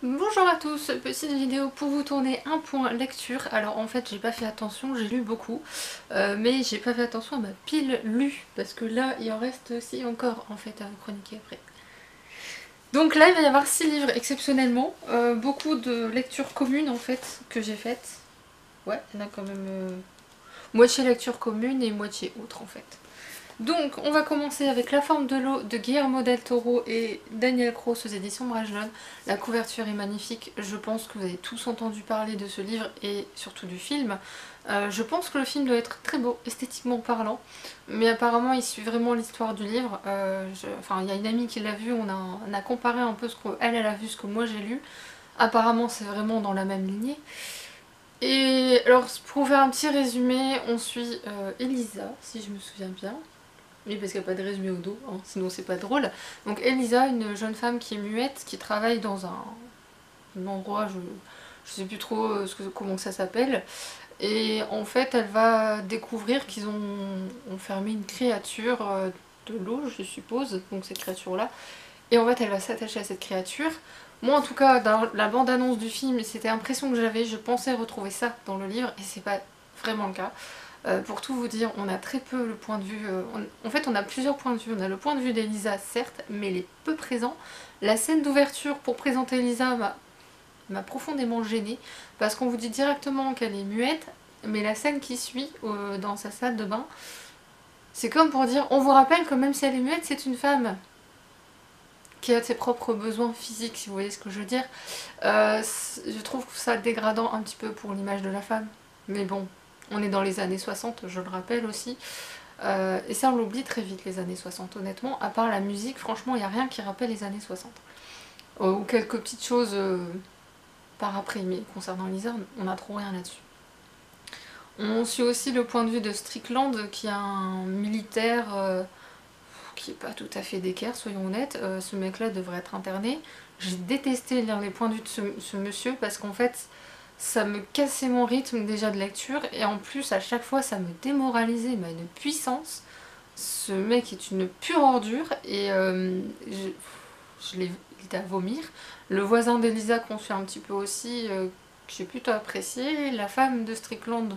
Bonjour à tous, petite vidéo pour vous tourner un point lecture. Alors en fait j'ai pas fait attention, j'ai lu beaucoup, mais j'ai pas fait attention à ma pile lue, parce que là il en reste aussi encore en fait à vous chroniquer après. Donc là il va y avoir 6 livres exceptionnellement, beaucoup de lectures communes en fait que j'ai faites. Ouais, il y en a quand même moitié lecture commune et moitié autre en fait. Donc, on va commencer avec La forme de l'eau de Guillermo del Toro et Daniel Cross aux éditions Brajlon. La couverture est magnifique, je pense que vous avez tous entendu parler de ce livre et surtout du film. Je pense que le film doit être très beau, esthétiquement parlant, mais apparemment il suit vraiment l'histoire du livre. Enfin, il y a une amie qui l'a vu, on a comparé un peu ce qu'elle a vu, ce que moi j'ai lu. Apparemment c'est vraiment dans la même lignée. Et alors, pour faire un petit résumé, on suit Elisa, si je me souviens bien. Oui, parce qu'il n'y a pas de résumé au dos, hein, sinon c'est pas drôle. Donc Elisa, une jeune femme qui est muette, qui travaille dans un endroit, je sais plus trop comment ça s'appelle. Et en fait, elle va découvrir qu'ils ont fermé une créature de l'eau, je suppose, donc cette créature-là. Et en fait, elle va s'attacher à cette créature. Moi, en tout cas, dans la bande-annonce du film, c'était l'impression que j'avais, je pensais retrouver ça dans le livre, et c'est pas vraiment le cas. Pour tout vous dire, on a très peu le point de vue... en fait, on a plusieurs points de vue. On a le point de vue d'Elisa, certes, mais il est peu présent. La scène d'ouverture pour présenter Elisa m'a profondément gênée, parce qu'on vous dit directement qu'elle est muette, mais la scène qui suit dans sa salle de bain, c'est comme pour dire, on vous rappelle que même si elle est muette, c'est une femme qui a ses propres besoins physiques, si vous voyez ce que je veux dire. Je trouve ça dégradant un petit peu pour l'image de la femme. Mais bon, on est dans les années 60, je le rappelle aussi. Et ça, on l'oublie très vite, les années 60, honnêtement. À part la musique, franchement, il n'y a rien qui rappelle les années 60. Ou quelques petites choses par après, mais concernant Lisa, on n'a trop rien là-dessus. On suit aussi le point de vue de Strickland, qui est un militaire qui est pas tout à fait d'équerre, soyons honnêtes. Ce mec-là devrait être interné. J'ai détesté lire les points de vue de ce monsieur, parce qu'en fait, ça me cassait mon rythme déjà de lecture, et en plus, à chaque fois, ça me démoralisait, mais à une puissance. Ce mec est une pure ordure, et je l'ai il à vomir. Le voisin d'Elisa qu'on suit un petit peu aussi, que j'ai plutôt apprécié. La femme de Strickland,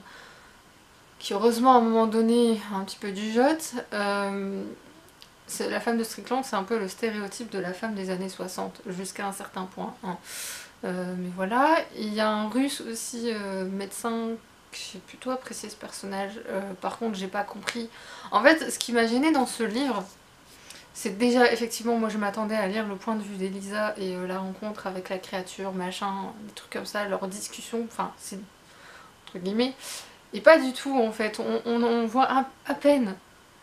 qui heureusement à un moment donné a un petit peu du jote. La femme de Strickland, c'est un peu le stéréotype de la femme des années 60, jusqu'à un certain point, hein. Mais voilà, il y a un russe aussi, médecin, que j'ai plutôt apprécié ce personnage. Par contre, j'ai pas compris. En fait, ce qui m'a gêné dans ce livre, c'est déjà, effectivement, moi je m'attendais à lire le point de vue d'Elisa et la rencontre avec la créature, machin, des trucs comme ça, leur discussion, enfin, c'est entre guillemets. Et pas du tout, en fait. On voit à peine.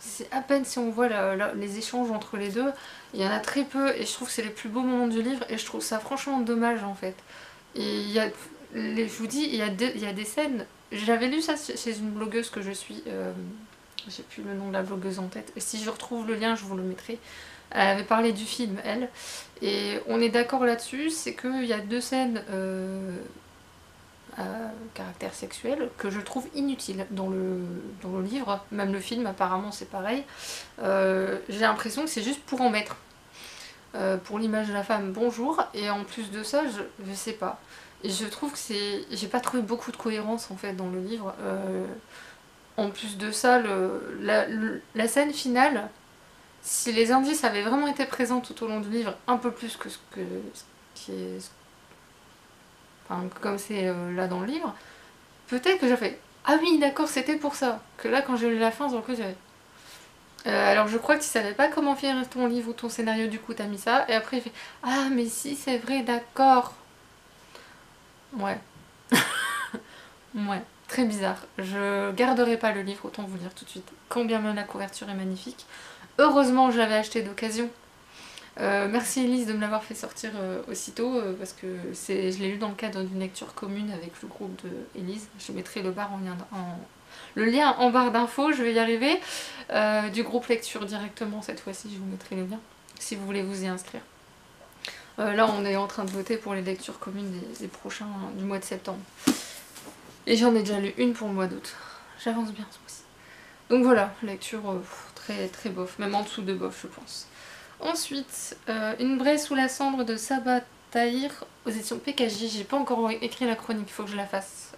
C'est à peine si on voit les échanges entre les deux. Il y en a très peu, et je trouve que c'est les plus beaux moments du livre, et je trouve ça franchement dommage, en fait. Et il y a, je vous dis, il y a des scènes... J'avais lu ça chez une blogueuse que je suis, j'ai plus le nom de la blogueuse en tête. Si je retrouve le lien, je vous le mettrai. Elle avait parlé du film, elle. Et on est d'accord là-dessus, c'est qu'il y a deux scènes à caractère sexuel que je trouve inutile dans le livre. Même le film, apparemment, c'est pareil. J'ai l'impression que c'est juste pour en mettre. Pour l'image de la femme, bonjour. Et en plus de ça, je sais pas. Et je trouve que c'est... J'ai pas trouvé beaucoup de cohérence, en fait, dans le livre. En plus de ça, la scène finale, si les indices avaient vraiment été présents tout au long du livre, un peu plus que ce qui est... Enfin, comme c'est là dans le livre, peut-être que j'ai fait ah oui, d'accord, c'était pour ça. Que là, quand j'ai lu la fin, j'ai cru que j'avais. Alors, je crois que tu savais pas comment finir ton livre ou ton scénario, du coup, t'as mis ça. Et après, il fait ah, mais si, c'est vrai, d'accord. Ouais, ouais, très bizarre. Je garderai pas le livre, autant vous le dire tout de suite. Quand bien même la couverture est magnifique. Heureusement, je l'avais acheté d'occasion. Merci Elise de me l'avoir fait sortir aussitôt, parce que je l'ai lu dans le cadre d'une lecture commune avec le groupe de Elise. Je mettrai le lien en barre d'infos, je vais y arriver. Du groupe lecture directement cette fois-ci, je vous mettrai le lien si vous voulez vous y inscrire. Là, on est en train de voter pour les lectures communes des prochains, du mois de septembre. Et j'en ai déjà lu une pour le mois d'août. J'avance bien ce mois-ci. Donc voilà, lecture très, très bof, même en dessous de bof, je pense. Ensuite, Une braie sous la cendre de Sabah Tahir aux éditions PKJ. J'ai pas encore écrit la chronique, il faut que je la fasse.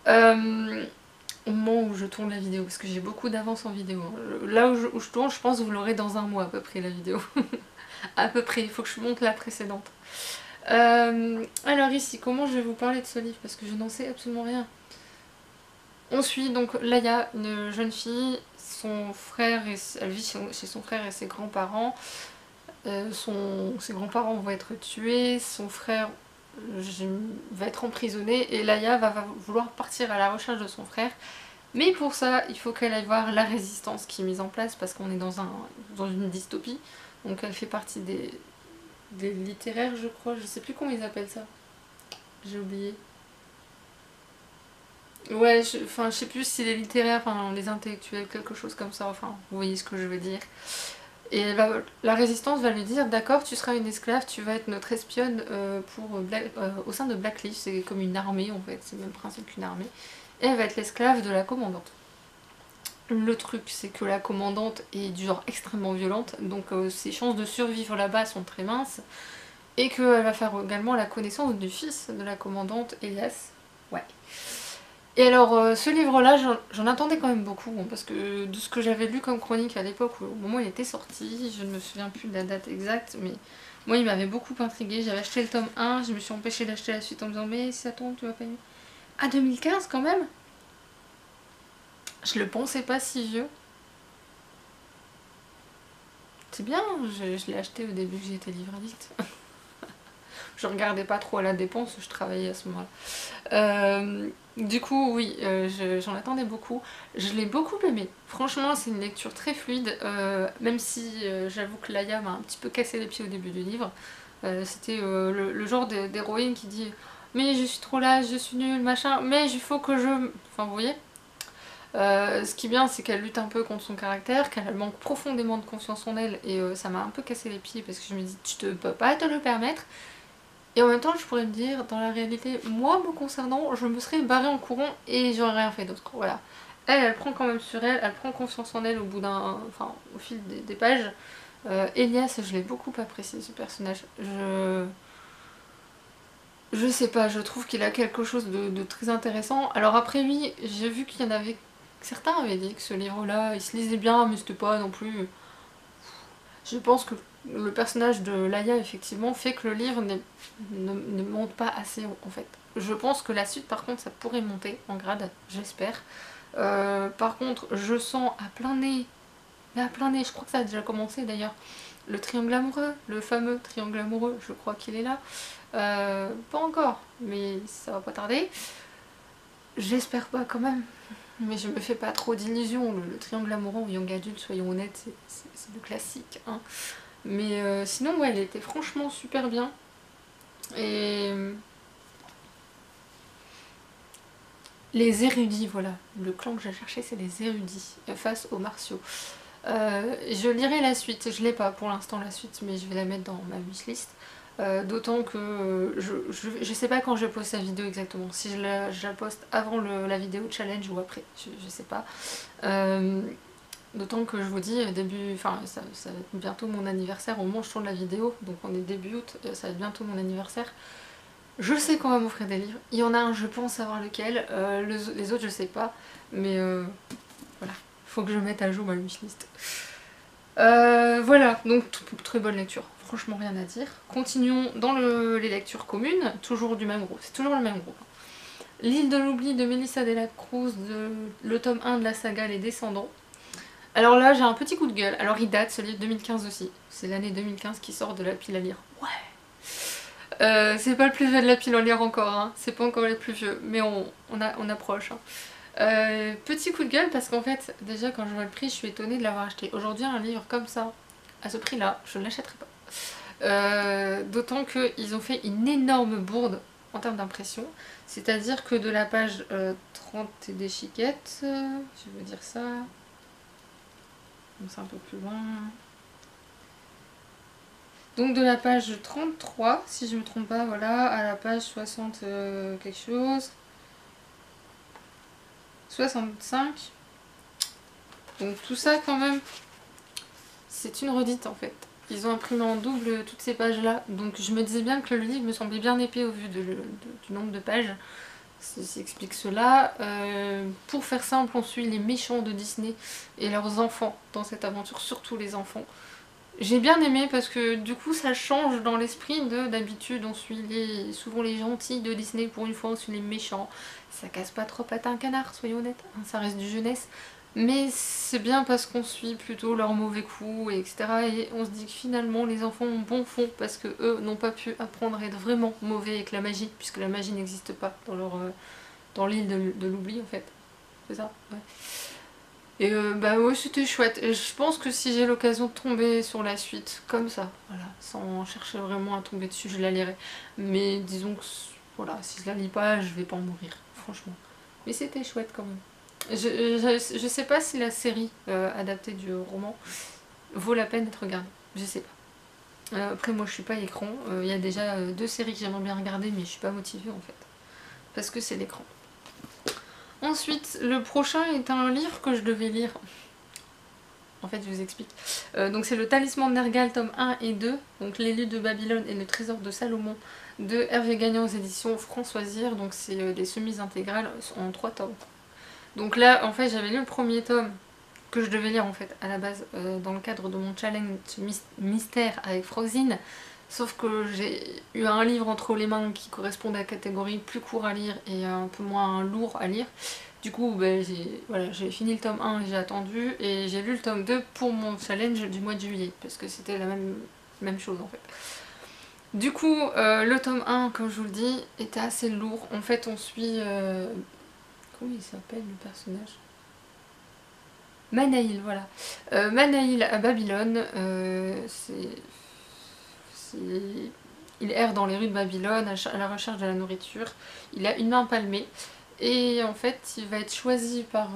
Au moment où je tourne la vidéo, parce que j'ai beaucoup d'avance en vidéo. Là où je tourne, je pense que vous l'aurez dans un mois à peu près la vidéo. À peu près, il faut que je monte la précédente. Alors ici, comment je vais vous parler de ce livre, parce que je n'en sais absolument rien. On suit donc Laïa, une jeune fille, son frère, elle vit chez son frère et ses grands-parents. Ses grands-parents vont être tués, son frère va être emprisonné et Laïa va vouloir partir à la recherche de son frère. Mais pour ça, il faut qu'elle aille voir la résistance qui est mise en place parce qu'on est dans une dystopie. Donc elle fait partie des littéraires, je crois, je sais plus comment ils appellent ça. J'ai oublié. Ouais, je sais plus si les littéraires, enfin les intellectuels, quelque chose comme ça, enfin vous voyez ce que je veux dire. Et la résistance va lui dire d'accord, tu seras une esclave, tu vas être notre espionne au sein de Blacklist, c'est comme une armée en fait, c'est le même principe qu'une armée. Et elle va être l'esclave de la commandante. Le truc c'est que la commandante est du genre extrêmement violente, donc ses chances de survivre là-bas sont très minces. Et qu'elle va faire également la connaissance du fils de la commandante, Elias. Ouais. Et alors ce livre-là, j'en attendais quand même beaucoup, hein, parce que de ce que j'avais lu comme chronique à l'époque, au moment où il était sorti, je ne me souviens plus de la date exacte, mais moi il m'avait beaucoup intriguée. J'avais acheté le tome 1, je me suis empêchée d'acheter la suite en me disant mais si ça tombe, tu vas payer. Ah 2015 quand même. Je le pensais pas si vieux. C'est bien, je l'ai acheté au début que j'ai été livre addict. Je regardais pas trop à la dépense, je travaillais à ce moment-là. Du coup, oui, j'en attendais beaucoup. Je l'ai beaucoup aimé. Franchement, c'est une lecture très fluide, même si j'avoue que Laïa m'a un petit peu cassé les pieds au début du livre. C'était le genre d'héroïne qui dit mais je suis trop lâche, je suis nulle, machin, mais il faut que je... Enfin, vous voyez. Ce qui est bien, c'est qu'elle lutte un peu contre son caractère, qu'elle manque profondément de confiance en elle, et ça m'a un peu cassé les pieds parce que je me dis tu ne peux pas te le permettre. Et en même temps, je pourrais me dire, dans la réalité, moi, me concernant, je me serais barrée en courant et j'aurais rien fait d'autre. Voilà. Elle prend quand même sur elle, elle prend confiance en elle au bout au fil des pages. Elias, je l'ai beaucoup apprécié, ce personnage. Je sais pas, je trouve qu'il a quelque chose de très intéressant. Alors après lui, j'ai vu qu'il y en avait... Certains avaient dit que ce livre-là, il se lisait bien, mais c'était pas non plus... Je pense que le personnage de Laïa, effectivement, fait que le livre ne monte pas assez, en fait. Je pense que la suite, par contre, ça pourrait monter en grade, j'espère. Par contre, je sens à plein nez, mais à plein nez, je crois que ça a déjà commencé d'ailleurs, le triangle amoureux, le fameux triangle amoureux, je crois qu'il est là. Pas encore, mais ça va pas tarder. J'espère pas quand même. Mais je me fais pas trop d'illusions, le triangle amoureux ou young adulte, soyons honnêtes, c'est le classique. Hein. Mais sinon, ouais, elle était franchement super bien. Et les érudits, voilà. Le clan que j'ai cherché, c'est les érudits face aux martiaux. Je lirai la suite, je l'ai pas pour l'instant la suite, mais je vais la mettre dans ma wishlist. D'autant que je sais pas quand je poste la vidéo exactement, si je la poste avant la vidéo challenge ou après, je sais pas. D'autant que je vous dis, ça va être bientôt mon anniversaire au moment où je tourne la vidéo, donc on est début août, ça va être bientôt mon anniversaire. Je sais qu'on va m'offrir des livres, il y en a un, je pense savoir lequel, les autres je sais pas, mais voilà, faut que je mette à jour ma wishlist. Voilà, donc très bonne lecture, franchement rien à dire. Continuons dans les lectures communes, toujours du même groupe, c'est toujours le même groupe. L'île de l'oubli de Melissa Dela Cruz, le tome 1 de la saga Les Descendants. Alors là j'ai un petit coup de gueule, alors il date ce livre 2015 aussi, c'est l'année 2015 qui sort de la pile à lire. Ouais. C'est pas le plus vieux de la pile à lire encore, hein. C'est pas encore les plus vieux, mais on approche. Hein. Petit coup de gueule parce qu'en fait, déjà quand je vois le prix, je suis étonnée de l'avoir acheté. Aujourd'hui, un livre comme ça, à ce prix-là, je ne l'achèterai pas. D'autant qu'ils ont fait une énorme bourde en termes d'impression. C'est-à-dire que de la page 30 et des chiquettes, je veux dire ça, donc c'est un peu plus loin. Donc de la page 33, si je ne me trompe pas, voilà, à la page 60 quelque chose. 65. Donc tout ça quand même, c'est une redite en fait. ils ont imprimé en double toutes ces pages-là. Donc je me disais bien que le livre me semblait bien épais au vu du nombre de pages. Ceci explique cela. Pour faire simple, on suit les méchants de Disney et leurs enfants dans cette aventure, surtout les enfants. J'ai bien aimé parce que du coup ça change dans l'esprit d'habitude on suit souvent les gentils de Disney, pour une fois on suit les méchants. Ça casse pas trop patin un canard, soyons honnêtes, hein, ça reste du jeunesse. Mais c'est bien parce qu'on suit plutôt leurs mauvais coups, etc. Et on se dit que finalement les enfants ont bon fond parce que eux n'ont pas pu apprendre à être vraiment mauvais avec la magie, puisque la magie n'existe pas dans l'île de l'oubli en fait. C'est ça, ouais. Et bah ouais, c'était chouette. Et je pense que si j'ai l'occasion de tomber sur la suite, comme ça, voilà, sans chercher vraiment à tomber dessus, je la lirai. Mais disons que, voilà, si je la lis pas, je vais pas en mourir, franchement. Mais c'était chouette quand même. Je sais pas si la série adaptée du roman vaut la peine d'être regardée. Je sais pas. Après, moi je suis pas écran. Il y a déjà 2 séries que j'aimerais bien regarder, mais je suis pas motivée en fait. Parce que c'est l'écran. Ensuite, le prochain est un livre que je devais lire. En fait, je vous explique. Donc c'est le Talisman de Nergal, tome 1 et 2. Donc l'élu de Babylone et le trésor de Salomon de Hervé Gagnon aux éditions Françoisir. Donc c'est des semis intégrales en 3 tomes. Donc là, en fait, j'avais lu le premier tome que je devais lire en fait à la base dans le cadre de mon challenge mystère avec Frozine. Sauf que j'ai eu un livre entre les mains qui correspond à la catégorie plus court à lire et un peu moins lourd à lire. Du coup, ben, j'ai fini le tome 1 et j'ai attendu, et j'ai lu le tome 2 pour mon challenge du mois de juillet, parce que c'était la même chose en fait. Du coup, le tome 1, comme je vous le dis, était assez lourd. En fait, on suit... comment il s'appelle le personnage? Manaïl, voilà. Manaïl à Babylone, il erre dans les rues de Babylone à la recherche de la nourriture. Il a une main palmée. Et en fait, il va être choisi par...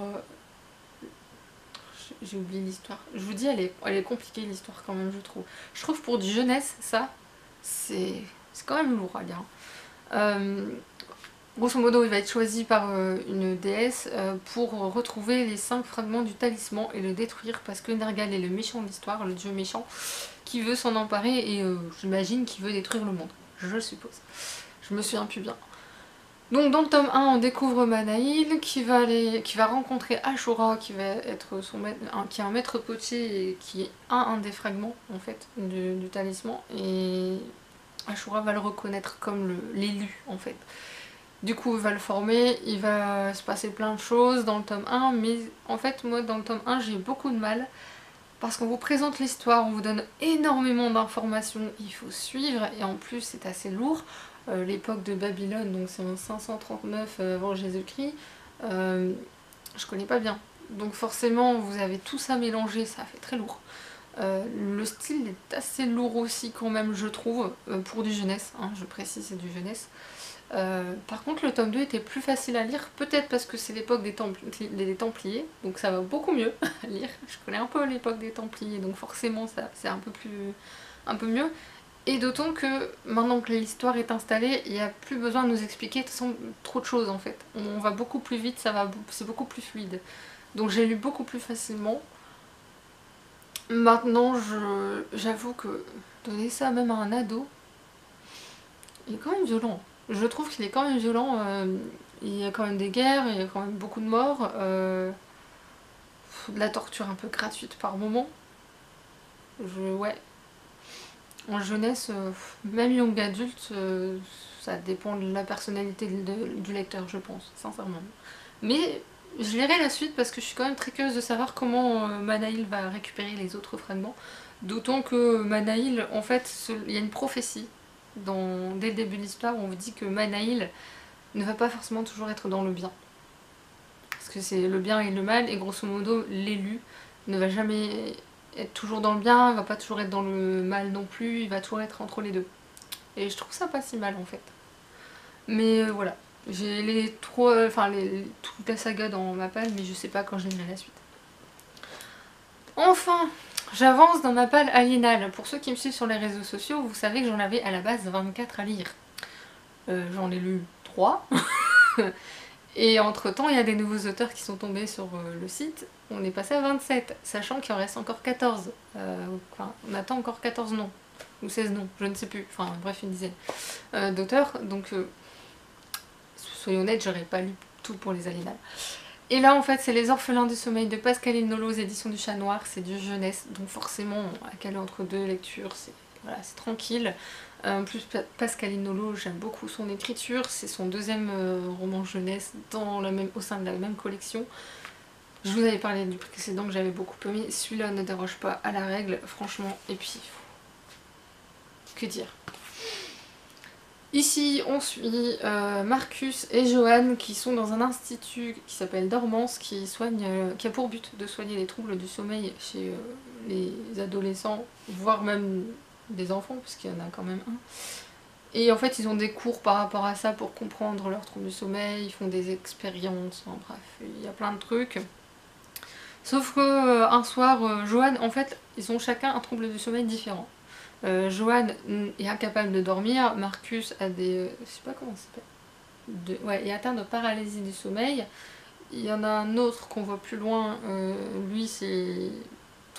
j'ai oublié l'histoire. Je vous dis, elle est compliquée l'histoire quand même, je trouve. Je trouve pour du jeunesse, ça, c'est quand même lourd à lire. Grosso modo, il va être choisi par une déesse pour retrouver les 5 fragments du talisman et le détruire, parce que Nergal est le méchant de l'histoire, le dieu méchant, qui veut s'en emparer et j'imagine qu'il veut détruire le monde. Je suppose. Je me souviens plus bien. Donc dans le tome 1, on découvre Manaïl qui va rencontrer Ashura, qui va être qui est un maître potier et qui a un des fragments en fait du talisman, et Ashura va le reconnaître comme l'élu en fait. Du coup, il va le former, il va se passer plein de choses dans le tome 1, mais en fait, moi dans le tome 1, j'ai beaucoup de mal parce qu'on vous présente l'histoire, on vous donne énormément d'informations, il faut suivre, et en plus c'est assez lourd. L'époque de Babylone, donc c'est en 539 avant Jésus-Christ, je connais pas bien. Donc forcément, vous avez tout ça mélangé, ça fait très lourd. Le style est assez lourd aussi quand même, je trouve, pour du jeunesse, hein, je précise, c'est du jeunesse. Par contre, le tome 2 était plus facile à lire, peut-être parce que c'est l'époque des Templiers, donc ça va beaucoup mieux à lire. Je connais un peu l'époque des Templiers, donc forcément c'est un peu mieux. Et d'autant que maintenant que l'histoire est installée, il n'y a plus besoin de nous expliquer de toute façon, trop de choses en fait. On va beaucoup plus vite, c'est beaucoup plus fluide. Donc j'ai lu beaucoup plus facilement. Maintenant, j'avoue que donner ça même à un ado, il est quand même violent. Je trouve qu'il est quand même violent. Il y a quand même des guerres, il y a quand même beaucoup de morts. De la torture un peu gratuite par moment. Ouais. En jeunesse, même young adulte, ça dépend de la personnalité du lecteur, je pense, sincèrement. Mais je lirai la suite parce que je suis quand même très curieuse de savoir comment Manaïl va récupérer les autres fragments. D'autant que Manaïl, en fait, il y a une prophétie dès le début de l'histoire où on vous dit que Manaïl ne va pas forcément toujours être dans le bien. Parce que c'est le bien et le mal, et grosso modo, l'élu ne va jamais être toujours dans le bien, il va pas toujours être dans le mal non plus, il va toujours être entre les deux. Et je trouve ça pas si mal en fait. Mais voilà, j'ai toute la saga dans ma palle, mais je sais pas quand je lirai la suite. Enfin, j'avance dans ma palle aliénale. Pour ceux qui me suivent sur les réseaux sociaux, vous savez que j'en avais à la base 24 à lire. J'en ai lu 3. Et entre temps, il y a des nouveaux auteurs qui sont tombés sur le site. On est passé à 27, sachant qu'il en reste encore 14. Enfin, on attend encore 14 noms. Ou 16 noms, je ne sais plus. Enfin, bref, une dizaine d'auteurs. Donc, soyons honnêtes, j'aurais pas lu tout pour les Aliénables. Et là, en fait, c'est Les Orphelins du Sommeil de Pascaline Nolo aux éditions du Chat Noir. C'est du jeunesse, donc forcément, à caler entre deux lectures, c'est voilà, tranquille. En plus, Pascaline Nolo, j'aime beaucoup son écriture. C'est son deuxième roman jeunesse au sein de la même collection. Je vous avais parlé du précédent que j'avais beaucoup aimé. Celui-là ne déroge pas à la règle, franchement. Et puis, que dire? Ici, on suit Marcus et Joanne qui sont dans un institut qui s'appelle Dormance, qui a pour but de soigner les troubles du sommeil chez les adolescents, voire même des enfants, puisqu'il y en a quand même un. Et en fait, ils ont des cours par rapport à ça pour comprendre leurs troubles du sommeil, ils font des expériences, enfin, bref, il y a plein de trucs. Sauf que un soir, Joanne, en fait, ils ont chacun un trouble du sommeil différent. Joanne est incapable de dormir, Marcus a des... je sais pas comment ça s'appelle. Ouais, il est atteint de paralysie du sommeil. Il y en a un autre qu'on voit plus loin, lui c'est...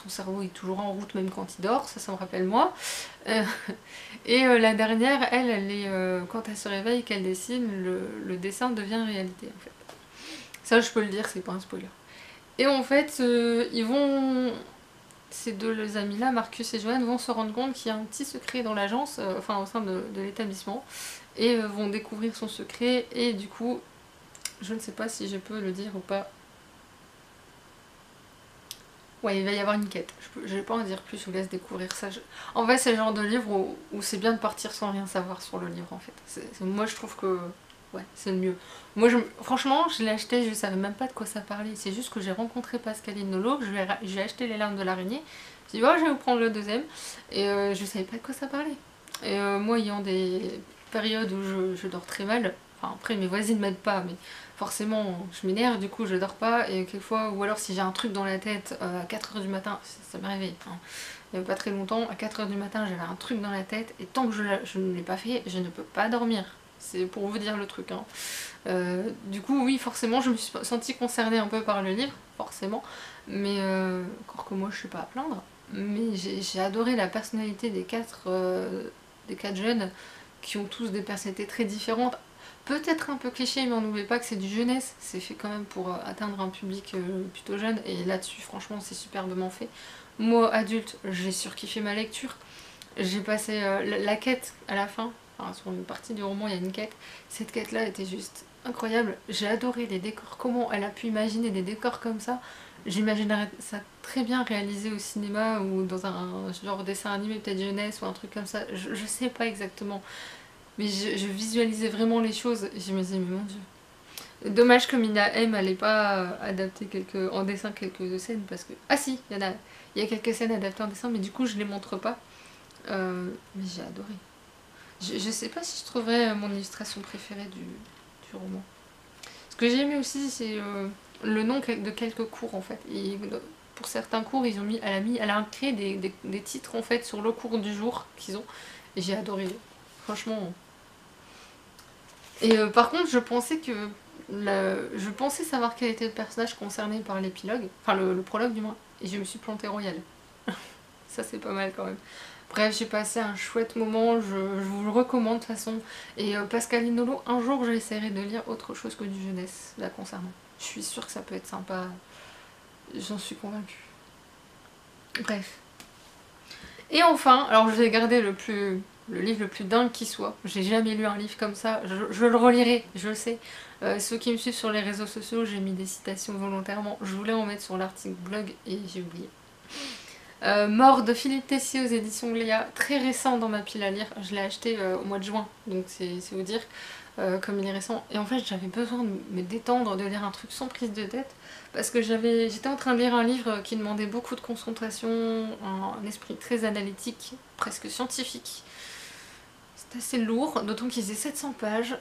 Son cerveau est toujours en route même quand il dort, ça me rappelle moi. Et la dernière, elle est... quand elle se réveille, qu'elle dessine, le dessin devient réalité en fait. Ça je peux le dire, c'est pas un spoiler. Et en fait, ils vont... Ces deux amis-là, Marcus et Joanne, vont se rendre compte qu'il y a un petit secret dans l'agence, enfin au sein de l'établissement, et vont découvrir son secret, et du coup, je ne sais pas si je peux le dire ou pas. Ouais, il va y avoir une quête. Je vais pas en dire plus, je vous laisse découvrir ça. En fait, c'est le genre de livre où c'est bien de partir sans rien savoir sur le livre, en fait. Moi, je trouve que... Ouais, c'est le mieux. Moi, franchement, je l'ai acheté, je savais même pas de quoi ça parlait. C'est juste que j'ai rencontré Pascaline Nolo, j'ai acheté Les Larmes de l'araignée. J'ai dit, oh, je vais vous prendre le deuxième. Et je savais pas de quoi ça parlait. Et moi, ayant des périodes où je dors très mal, enfin, après, mes voisines m'aident pas, mais forcément, je m'énerve, du coup, je dors pas. Et quelquefois, ou alors si j'ai un truc dans la tête à 4h du matin, ça m'est arrivé. Hein. Il n'y a pas très longtemps, à 4h du matin, j'avais un truc dans la tête, et tant que je ne l'ai pas fait, je ne peux pas dormir. C'est pour vous dire le truc. Hein. Du coup, oui, forcément, je me suis sentie concernée un peu par le livre, forcément. Mais encore que moi, je suis pas à plaindre. Mais j'ai adoré la personnalité des quatre jeunes qui ont tous des personnalités très différentes. Peut-être un peu cliché, mais on n'oublie pas que c'est du jeunesse. C'est fait quand même pour atteindre un public plutôt jeune. Et là-dessus, franchement, c'est superbement fait. Moi, adulte, j'ai surkiffé ma lecture. J'ai passé la quête à la fin. Enfin, sur une partie du roman, il y a une quête. Cette quête-là était juste incroyable. J'ai adoré les décors. Comment elle a pu imaginer des décors comme ça. J'imaginerais ça très bien réalisé au cinéma ou dans un genre dessin animé, peut-être jeunesse ou un truc comme ça. Je sais pas exactement. Mais je visualisais vraiment les choses. Et je me disais, mais mon dieu. Dommage que Mina M n'allait pas adapter en dessin quelques scènes parce que... Ah si, il y a quelques scènes adaptées en dessin, mais du coup je les montre pas. Mais j'ai adoré. Je sais pas si je trouverais mon illustration préférée du roman. Ce que j'ai aimé aussi, c'est le nom de quelques cours en fait. Et pour certains cours, elle a créé des titres en fait sur le cours du jour qu'ils ont. Et j'ai adoré. Franchement. Et par contre, je pensais savoir quel était le personnage concerné par l'épilogue. Enfin, le prologue du moins. Et je me suis plantée royale. Ça, c'est pas mal quand même. Bref, j'ai passé un chouette moment, je vous le recommande de toute façon. Et Pascaline Nolo, un jour j'essaierai de lire autre chose que du jeunesse la concernant. Je suis sûre que ça peut être sympa, j'en suis convaincue. Bref. Et enfin, alors je vais garder le livre le plus dingue qui soit. J'ai jamais lu un livre comme ça, je le relirai, je le sais. Ceux qui me suivent sur les réseaux sociaux, j'ai mis des citations volontairement. Je voulais en mettre sur l'article blog et j'ai oublié. Mort de Philippe Tessier aux éditions Gléa, très récent dans ma pile à lire, je l'ai acheté au mois de juin, donc c'est vous dire comme il est récent. Et en fait j'avais besoin de me détendre, de lire un truc sans prise de tête, parce que j'étais en train de lire un livre qui demandait beaucoup de concentration, un esprit très analytique, presque scientifique. C'est assez lourd, d'autant qu'il faisait 700 pages,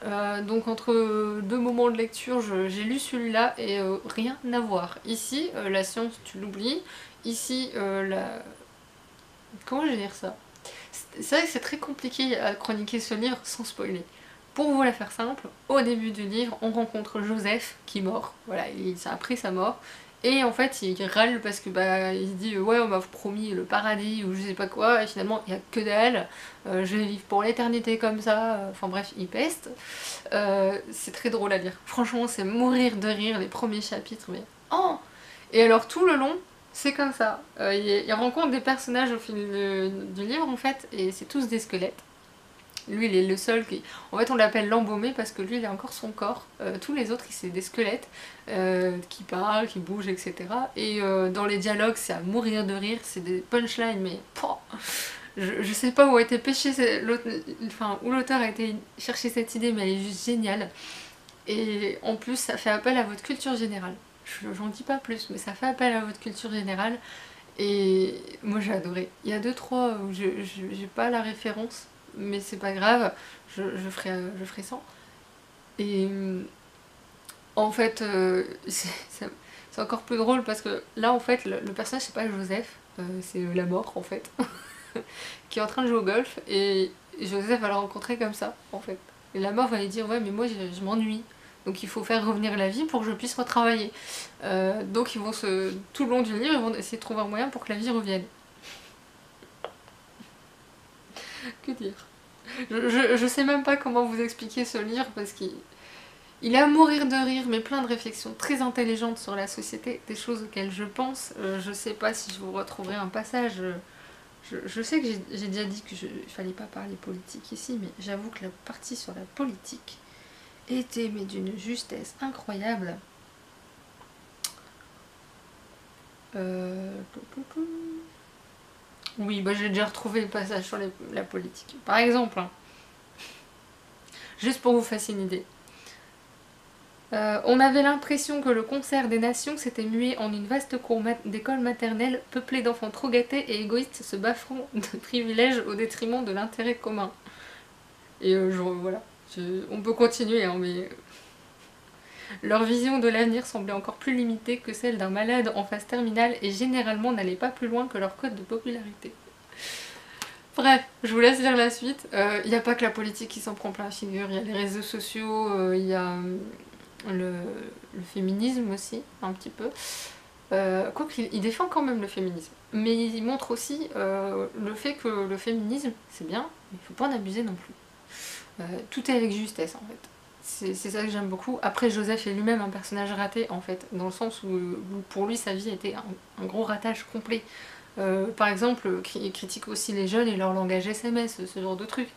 donc entre deux moments de lecture j'ai lu celui-là et rien à voir. Ici, la science tu l'oublies. Ici, comment je vais dire ça? C'est vrai que c'est très compliqué à chroniquer ce livre sans spoiler. Pour vous la faire simple, au début du livre, on rencontre Joseph qui est mort, voilà, il a appris sa mort, et en fait il râle parce que bah il se dit ouais on m'a promis le paradis ou je sais pas quoi, et finalement il y a que dalle, je vais vivre pour l'éternité comme ça, enfin bref il peste. C'est très drôle à lire, franchement c'est mourir de rire les premiers chapitres, mais oh. Et alors tout le long c'est comme ça, il rencontre des personnages au fil du livre en fait, et c'est tous des squelettes. Lui il est le seul qui... En fait on l'appelle l'embaumé parce que lui il a encore son corps. Tous les autres c'est des squelettes qui parlent, qui bougent, etc. Et dans les dialogues c'est à mourir de rire, c'est des punchlines mais... Pouah, je sais pas où a été pêché, enfin où l'auteur a été chercher cette idée, mais elle est juste géniale. Et en plus ça fait appel à votre culture générale. J'en dis pas plus, mais ça fait appel à votre culture générale. Et moi j'ai adoré. Il y a 2-3 où j'ai pas la référence, mais c'est pas grave, je ferai sans. Et en fait, c'est encore plus drôle parce que là en fait le personnage c'est pas Joseph, c'est la mort en fait, qui est en train de jouer au golf, et Joseph va le rencontrer comme ça en fait. Et la mort va lui dire ouais mais moi je m'ennuie. Donc il faut faire revenir la vie pour que je puisse retravailler. Donc ils vont tout le long du livre, ils vont essayer de trouver un moyen pour que la vie revienne. Que dire? Je sais même pas comment vous expliquer ce livre parce qu'il est à mourir de rire, mais plein de réflexions très intelligentes sur la société, des choses auxquelles je pense. Je sais pas si je vous retrouverai un passage. Je sais que j'ai déjà dit qu'il fallait pas parler politique ici, mais j'avoue que la partie sur la politique était mais d'une justesse incroyable. Oui, bah j'ai déjà retrouvé le passage sur la politique. Par exemple, hein, juste pour vous fasciner une idée. On avait l'impression que le concert des nations s'était mué en une vaste cour d'école maternelle peuplée d'enfants trop gâtés et égoïstes se bafouant de privilèges au détriment de l'intérêt commun. Et voilà, on peut continuer, hein, mais leur vision de l'avenir semblait encore plus limitée que celle d'un malade en phase terminale et généralement n'allait pas plus loin que leur code de popularité. Bref, je vous laisse lire la suite. Il n'y a pas que la politique qui s'en prend plein la figure, il y a les réseaux sociaux, il y a le féminisme aussi, un petit peu. Quoique il défend quand même le féminisme. Mais il montre aussi le fait que le féminisme, c'est bien, mais il ne faut pas en abuser non plus. Tout est avec justesse en fait. C'est ça que j'aime beaucoup. Après, Joseph est lui-même un personnage raté en fait, dans le sens où pour lui sa vie était un gros ratage complet. Par exemple, il critique aussi les jeunes et leur langage SMS, ce genre de trucs.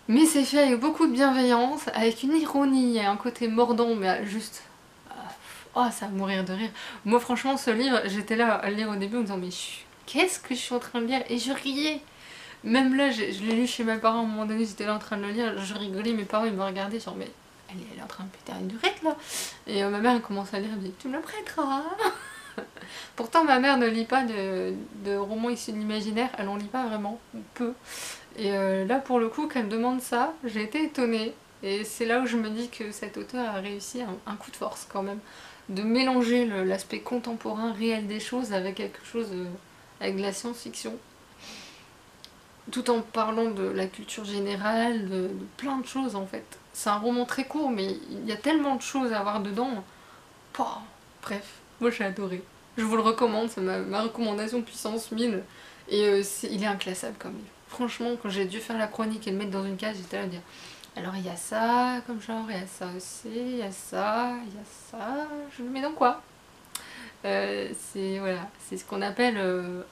Mais c'est fait avec beaucoup de bienveillance, avec une ironie et un côté mordant, mais juste... Oh, ça va mourir de rire. Moi franchement, ce livre, j'étais là à le lire au début en me disant mais qu'est-ce que je suis en train de lire? Et je riais. Même là, je l'ai lu chez mes parents à un moment donné, j'étais là en train de le lire, je rigolais, mes parents ils me regardaient genre mais elle est en train de péter une durette là. Et ma mère elle commence à lire, elle me dit tu me le prêteras. Pourtant ma mère ne lit pas de romans issus de l'imaginaire, elle en lit pas vraiment, ou peu. Et là pour le coup, qu'elle me demande ça, j'ai été étonnée. Et c'est là où je me dis que cet auteur a réussi un coup de force quand même. De mélanger l'aspect contemporain, réel des choses avec quelque chose, avec de la science-fiction. Tout en parlant de la culture générale, de plein de choses en fait. C'est un roman très court, mais il y a tellement de choses à voir dedans. Pouah, bref, moi j'ai adoré. Je vous le recommande, c'est ma recommandation puissance 1000. Et il est inclassable comme livre. Franchement, quand j'ai dû faire la chronique et le mettre dans une case, j'étais là à dire alors il y a ça comme genre, il y a ça aussi, il y a ça, il y a ça, je le mets dans quoi? Voilà, c'est ce qu'on appelle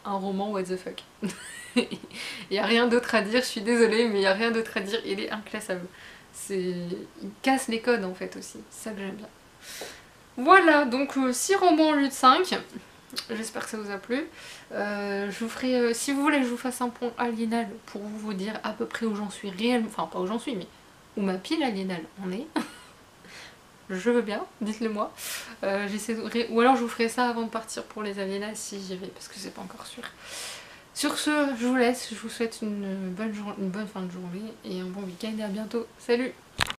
un roman what the fuck. Il n'y a rien d'autre à dire, je suis désolée, mais il n'y a rien d'autre à dire, il est inclassable. Il casse les codes en fait aussi, c'est ça que j'aime bien. Voilà, donc 6 romans au lieu de 5. J'espère que ça vous a plu. Je vous ferai, si vous voulez que je vous fasse un point aliénal pour vous dire à peu près où j'en suis réellement, enfin pas où j'en suis, mais où ma pile aliénale en est. Je veux bien, dites-le moi. Ou alors je vous ferai ça avant de partir pour les aliénales si j'y vais, parce que c'est pas encore sûr. Sur ce, je vous laisse, je vous souhaite une bonne fin de journée et un bon week-end et à bientôt. Salut!